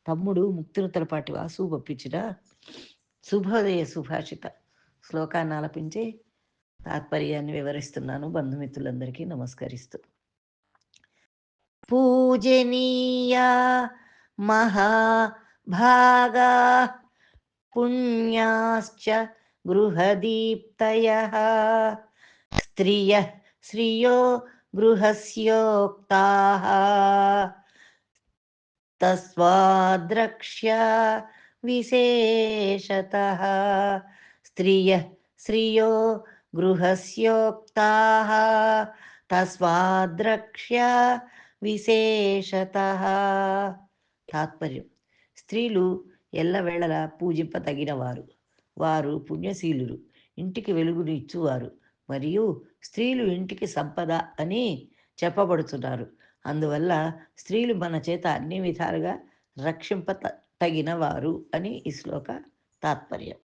తమ్ముడు ముక్తినుతలపాటి వాసు పంపించిన శుభోదయ సుభాషిత శ్లోకాన్ని ఆలపించి తాత్పర్యాన్ని వివరిస్తున్నాను బంధుమిత్రులందరికీ నమస్కరిస్తూ. పూజనీయా మహాభాగా పుణ్యాశ్చ గృహదీప్తయః స్త్రియః శ్రియో గృహస్యోక్తాః తస్మాద్రక్ష్య విశేషతః. స్త్రియః శ్రియో గృహస్యోక్తాః తస్మాద్రక్ష్య విశేషతః. తాత్పర్యం: స్త్రీలు ఎల్లవేళలా పూజింపదగినవారు, వారు పుణ్యశీలురు, ఇంటికి వెలుగును ఇచ్చువారు, మరియు స్త్రీలు ఇంటికి సంపద అని చెప్పబడుతున్నారు. అందువల్ల స్త్రీలు మన చేత అన్ని విధాలుగా రక్షింప తగినవారు అని ఈ శ్లోక తాత్పర్యం.